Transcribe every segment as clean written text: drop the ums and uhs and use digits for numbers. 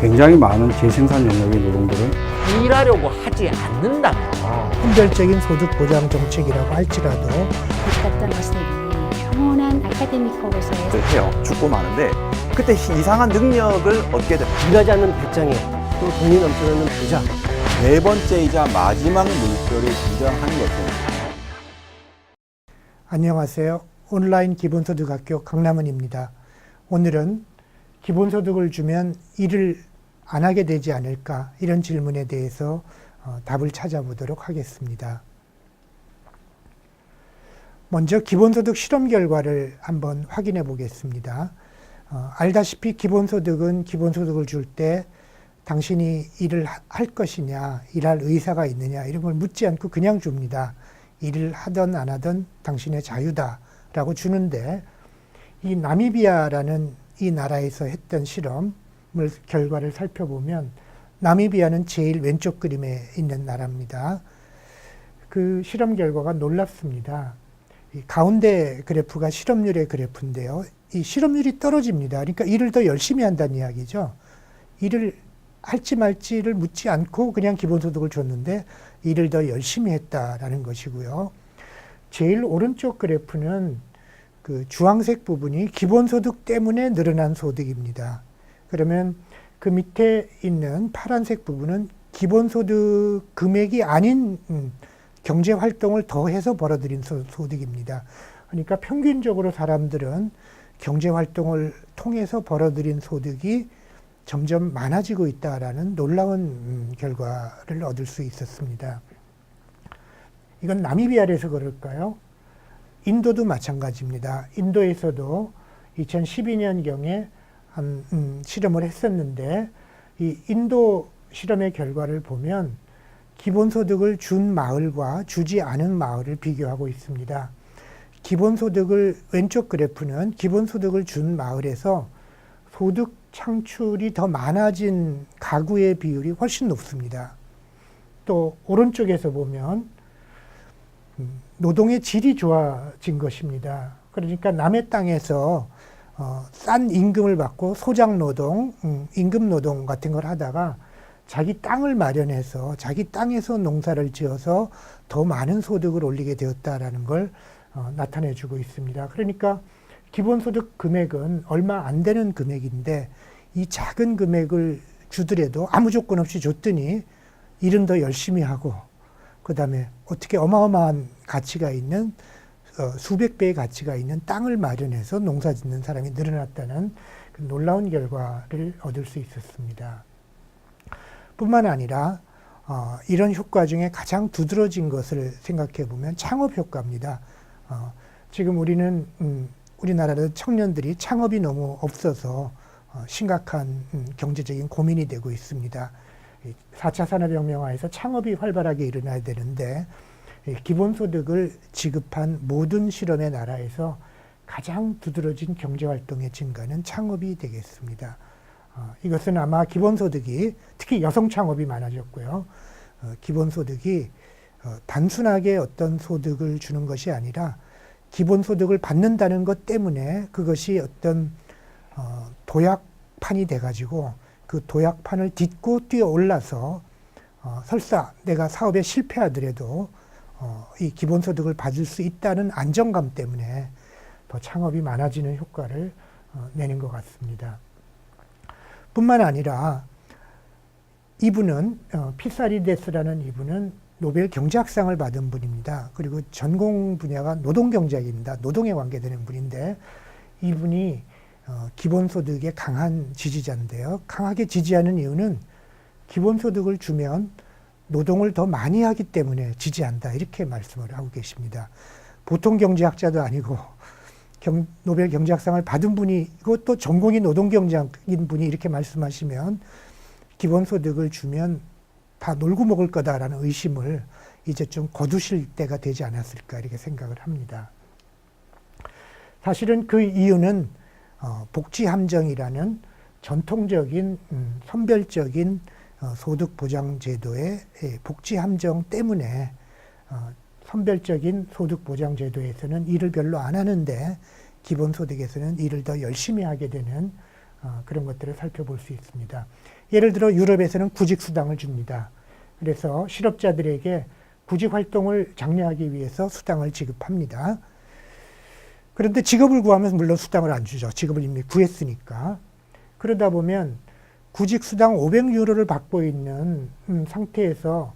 굉장히 많은 재생산 영역의 노동들을 일하려고 하지 않는다면 선별적인 소득 보장 정책이라고 할지라도 어떤 것들이 평온한 아카데미커로서의 해요. 죽고 마는데 그때 이상한 능력을 얻게 됩니다. 일하지 않는 배짱이 또 돈이 넘쳐나는 부자. 네 번째이자 마지막 물결이 등장하는 것은 안녕하세요. 온라인 기본소득학교 강남은입니다. 오늘은 기본소득을 주면 일을 안 하게 되지 않을까 이런 질문에 대해서 답을 찾아보도록 하겠습니다. 먼저 기본소득 실험 결과를 한번 확인해 보겠습니다. 알다시피 기본소득은 기본소득을 줄 때 당신이 일을 할 것이냐, 일할 의사가 있느냐 이런 걸 묻지 않고 그냥 줍니다. 일을 하든 안 하든 당신의 자유다라고 주는데 이 나미비아라는 이 나라에서 했던 실험을 결과를 살펴보면 나미비아는 제일 왼쪽 그림에 있는 나라입니다. 그 실험 결과가 놀랍습니다. 이 가운데 그래프가 실업률의 그래프인데요. 이 실업률이 떨어집니다. 그러니까 일을 더 열심히 한다는 이야기죠. 일을 할지 말지를 묻지 않고 그냥 기본소득을 줬는데 일을 더 열심히 했다라는 것이고요. 제일 오른쪽 그래프는 그 주황색 부분이 기본소득 때문에 늘어난 소득입니다. 그러면 그 밑에 있는 파란색 부분은 기본소득 금액이 아닌 경제활동을 더해서 벌어들인 소득입니다. 그러니까 평균적으로 사람들은 경제활동을 통해서 벌어들인 소득이 점점 많아지고 있다라는 놀라운 결과를 얻을 수 있었습니다. 이건 나미비아에서 그럴까요? 인도도 마찬가지입니다. 인도에서도 2012년경에 한 실험을 했었는데 이 인도 실험의 결과를 보면 기본소득을 준 마을과 주지 않은 마을을 비교하고 있습니다. 기본소득을 왼쪽 그래프는 기본소득을 준 마을에서 소득 창출이 더 많아진 가구의 비율이 훨씬 높습니다. 또 오른쪽에서 보면 노동의 질이 좋아진 것입니다. 그러니까 남의 땅에서 싼 임금을 받고 소작노동, 임금노동 같은 걸 하다가 자기 땅을 마련해서 자기 땅에서 농사를 지어서 더 많은 소득을 올리게 되었다라는 걸 나타내주고 있습니다. 그러니까 기본소득 금액은 얼마 안 되는 금액인데 이 작은 금액을 주더라도 아무 조건 없이 줬더니 일은 더 열심히 하고 그 다음에 어떻게 어마어마한 가치가 있는 수백 배의 가치가 있는 땅을 마련해서 농사 짓는 사람이 늘어났다는 그 놀라운 결과를 얻을 수 있었습니다. 뿐만 아니라 이런 효과 중에 가장 두드러진 것을 생각해 보면 창업 효과입니다. 지금 우리나라의 청년들이 창업이 너무 없어서 심각한 경제적인 고민이 되고 있습니다. 4차 산업혁명화에서 창업이 활발하게 일어나야 되는데 기본소득을 지급한 모든 실험의 나라에서 가장 두드러진 경제활동의 증가는 창업이 되겠습니다. 이것은 아마 기본소득이 특히 여성 창업이 많아졌고요. 기본소득이 단순하게 어떤 소득을 주는 것이 아니라 기본소득을 받는다는 것 때문에 그것이 어떤 도약판이 돼가지고 그 도약판을 딛고 뛰어 올라서 설사 내가 사업에 실패하더라도 이 기본소득을 받을 수 있다는 안정감 때문에 더 창업이 많아지는 효과를 내는 것 같습니다. 뿐만 아니라 이분은 피사리데스라는 이분은 노벨 경제학상을 받은 분입니다. 그리고 전공 분야가 노동경제학입니다. 노동에 관계되는 분인데 이분이 기본소득의 강한 지지자인데요. 강하게 지지하는 이유는 기본소득을 주면 노동을 더 많이 하기 때문에 지지한다 이렇게 말씀을 하고 계십니다. 보통 경제학자도 아니고 노벨 경제학상을 받은 분이고 또 전공이 노동경제학인 분이 이렇게 말씀하시면 기본소득을 주면 다 놀고 먹을 거다라는 의심을 이제 좀 거두실 때가 되지 않았을까 이렇게 생각을 합니다. 사실은 그 이유는 복지함정이라는 전통적인 선별적인 소득보장제도의 복지함정 때문에 선별적인 소득보장제도에서는 일을 별로 안 하는데 기본소득에서는 일을 더 열심히 하게 되는 그런 것들을 살펴볼 수 있습니다. 예를 들어 유럽에서는 구직수당을 줍니다. 그래서 실업자들에게 구직 활동을 장려하기 위해서 수당을 지급합니다. 그런데 직업을 구하면 물론 수당을 안 주죠. 직업을 이미 구했으니까. 그러다 보면 구직수당 500유로를 받고 있는 상태에서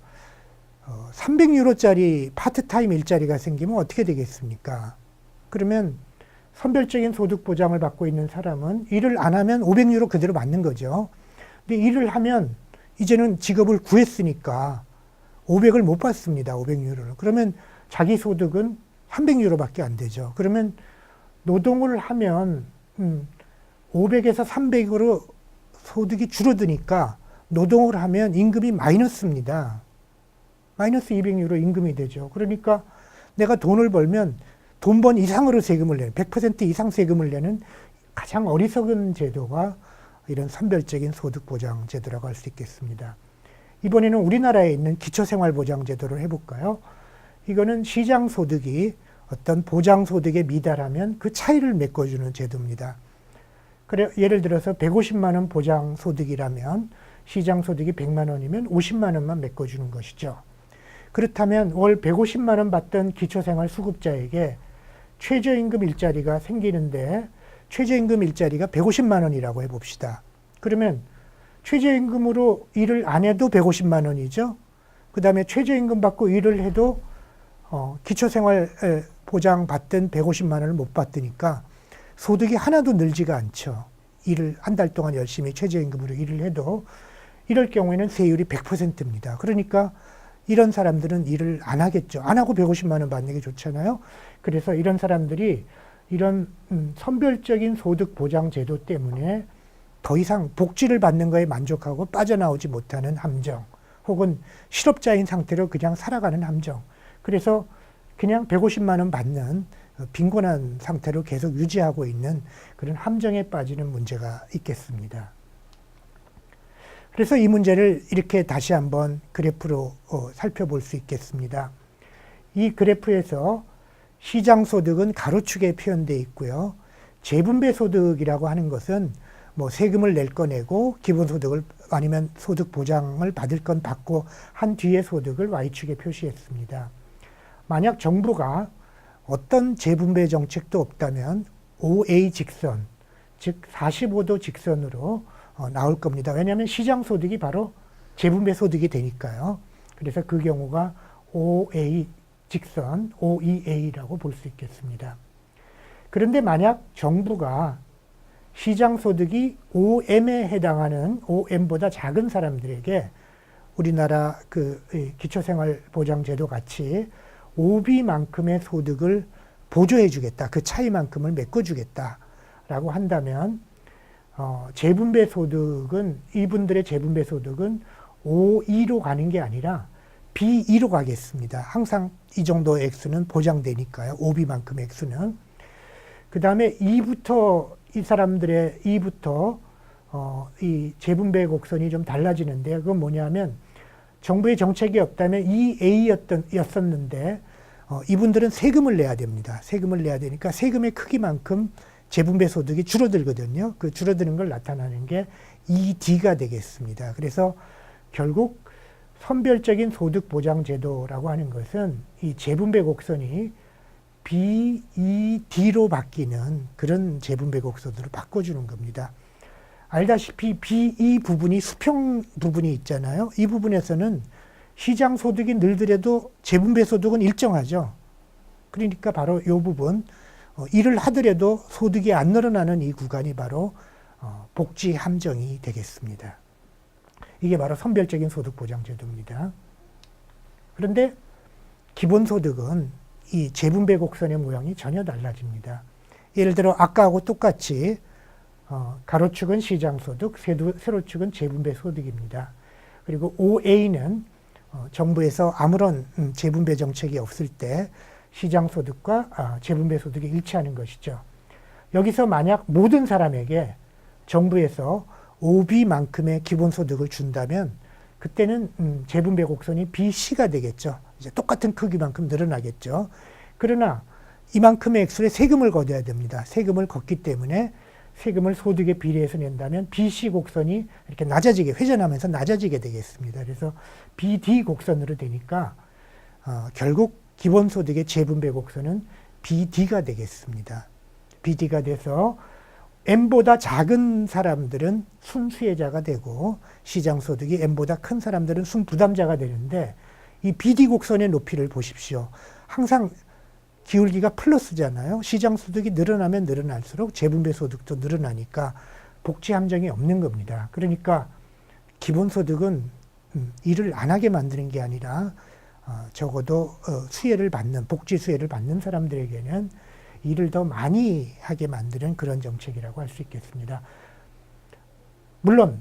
300유로짜리 파트타임 일자리가 생기면 어떻게 되겠습니까? 그러면 선별적인 소득 보장을 받고 있는 사람은 일을 안 하면 500유로 그대로 받는 거죠. 근데 일을 하면 이제는 직업을 구했으니까 500을 못 받습니다. 500유로를. 그러면 자기 소득은 300유로밖에 안 되죠. 그러면 노동을 하면 500에서 300으로 소득이 줄어드니까 노동을 하면 임금이 마이너스입니다. 마이너스 200유로 임금이 되죠. 그러니까 내가 돈을 벌면 돈 번 이상으로 세금을 내는 100% 이상 세금을 내는 가장 어리석은 제도가 이런 선별적인 소득보장 제도라고 할 수 있겠습니다. 이번에는 우리나라에 있는 기초생활보장 제도를 해볼까요? 이거는 시장소득이 어떤 보장소득에 미달하면 그 차이를 메꿔주는 제도입니다. 그래, 예를 들어서 150만 원 보장소득이라면 시장소득이 100만 원이면 50만 원만 메꿔주는 것이죠. 그렇다면 월 150만 원 받던 기초생활 수급자에게 최저임금 일자리가 생기는데 최저임금 일자리가 150만 원이라고 해봅시다. 그러면 최저임금으로 일을 안 해도 150만 원이죠. 그 다음에 최저임금 받고 일을 해도 기초생활 보장 받던 150만 원을 못 받으니까 소득이 하나도 늘지가 않죠. 일을 한 달 동안 열심히 최저임금으로 일을 해도 이럴 경우에는 세율이 100%입니다. 그러니까 이런 사람들은 일을 안 하겠죠. 안 하고 150만 원 받는 게 좋잖아요. 그래서 이런 사람들이 이런 선별적인 소득 보장 제도 때문에 더 이상 복지를 받는 거에 만족하고 빠져나오지 못하는 함정, 혹은 실업자인 상태로 그냥 살아가는 함정. 그래서 그냥 150만 원 받는 빈곤한 상태로 계속 유지하고 있는 그런 함정에 빠지는 문제가 있겠습니다. 그래서 이 문제를 이렇게 다시 한번 그래프로 살펴볼 수 있겠습니다. 이 그래프에서 시장소득은 가로축에 표현되어 있고요. 재분배소득이라고 하는 것은 뭐 세금을 낼 거 내고 기본소득을 아니면 소득 보장을 받을 건 받고 한 뒤에 소득을 Y축에 표시했습니다. 만약 정부가 어떤 재분배 정책도 없다면 OA 직선, 즉 45도 직선으로 나올 겁니다. 왜냐하면 시장소득이 바로 재분배 소득이 되니까요. 그래서 그 경우가 OA 직선, OEA라고 볼 수 있겠습니다. 그런데 만약 정부가 시장소득이 OM에 해당하는 OM보다 작은 사람들에게 우리나라 그 기초생활보장제도 같이 OB만큼의 소득을 보조해 주겠다. 그 차이만큼을 메꿔주겠다라고 한다면 재분배 소득은 이분들의 재분배 소득은 O2로 가는 게 아니라 B2로 가겠습니다. 항상 이 정도 액수는 보장되니까요. OB만큼의 액수는. 그 다음에 2부터 이 사람들의 2부터 이 재분배 곡선이 좀 달라지는데 그건 뭐냐면 정부의 정책이 없다면 2A였었는데 이분들은 세금을 내야 됩니다. 세금을 내야 되니까 세금의 크기만큼 재분배 소득이 줄어들거든요. 그 줄어드는 걸 나타나는 게 ED가 되겠습니다. 그래서 결국 선별적인 소득 보장 제도라고 하는 것은 이 재분배 곡선이 BED로 바뀌는 그런 재분배 곡선으로 바꿔주는 겁니다. 알다시피 BE 부분이 수평 부분이 있잖아요. 이 부분에서는 시장 소득이 늘더라도 재분배 소득은 일정하죠. 그러니까 바로 이 부분, 일을 하더라도 소득이 안 늘어나는 이 구간이 바로 복지 함정이 되겠습니다. 이게 바로 선별적인 소득 보장 제도입니다. 그런데 기본소득은 이 재분배 곡선의 모양이 전혀 달라집니다. 예를 들어 아까하고 똑같이 가로축은 시장소득, 세로축은 재분배 소득입니다. 그리고 OA는 정부에서 아무런 재분배 정책이 없을 때 시장소득과 재분배 소득이 일치하는 것이죠. 여기서 만약 모든 사람에게 정부에서 OB만큼의 기본소득을 준다면 그때는 재분배 곡선이 BC가 되겠죠. 이제 똑같은 크기만큼 늘어나겠죠. 그러나 이만큼의 액수의 세금을 걷어야 됩니다. 세금을 걷기 때문에 세금을 소득에 비례해서 낸다면 BC 곡선이 이렇게 낮아지게 회전하면서 낮아지게 되겠습니다. 그래서 BD 곡선으로 되니까 결국 기본소득의 재분배 곡선은 BD가 되겠습니다. BD가 돼서 M보다 작은 사람들은 순수혜자가 되고 시장소득이 M보다 큰 사람들은 순부담자가 되는데 이 BD 곡선의 높이를 보십시오. 항상 기울기가 플러스잖아요. 시장소득이 늘어나면 늘어날수록 재분배 소득도 늘어나니까 복지 함정이 없는 겁니다. 그러니까 기본소득은 일을 안 하게 만드는 게 아니라 적어도 수혜를 받는, 복지 수혜를 받는 사람들에게는 일을 더 많이 하게 만드는 그런 정책이라고 할 수 있겠습니다. 물론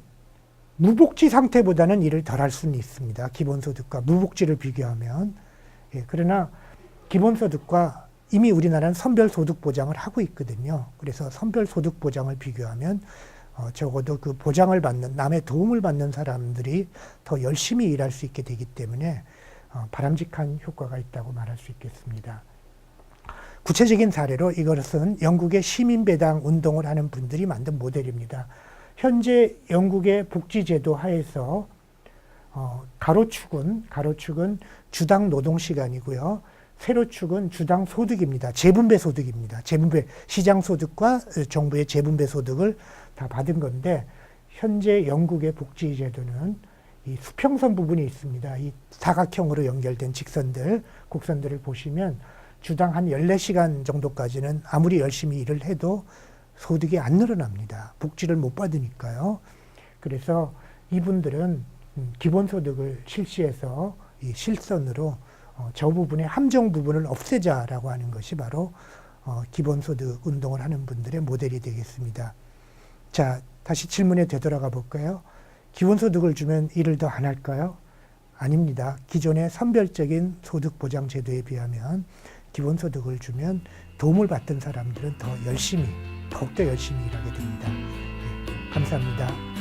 무복지 상태보다는 일을 덜 할 수는 있습니다. 기본소득과 무복지를 비교하면. 그러나 기본소득과 이미 우리나라는 선별소득 보장을 하고 있거든요. 그래서 선별소득 보장을 비교하면 적어도 그 보장을 받는, 남의 도움을 받는 사람들이 더 열심히 일할 수 있게 되기 때문에 바람직한 효과가 있다고 말할 수 있겠습니다. 구체적인 사례로 이것은 영국의 시민배당 운동을 하는 분들이 만든 모델입니다. 현재 영국의 복지제도 하에서 가로축은 주당 노동시간이고요. 세로축은 주당 소득입니다. 재분배 소득입니다. 재분배, 시장소득과 정부의 재분배 소득을 다 받은 건데 현재 영국의 복지제도는 이 수평선 부분이 있습니다. 이 사각형으로 연결된 직선들, 곡선들을 보시면 주당 한 14시간 정도까지는 아무리 열심히 일을 해도 소득이 안 늘어납니다. 복지를 못 받으니까요. 그래서 이분들은 기본소득을 실시해서 이 실선으로 저 부분의 함정 부분을 없애자라고 하는 것이 바로 기본소득 운동을 하는 분들의 모델이 되겠습니다. 자, 다시 질문에 되돌아가 볼까요? 기본소득을 주면 일을 더 안 할까요? 아닙니다. 기존의 선별적인 소득보장 제도에 비하면 기본소득을 주면 도움을 받던 사람들은 더 열심히, 더욱더 열심히 일하게 됩니다. 네, 감사합니다.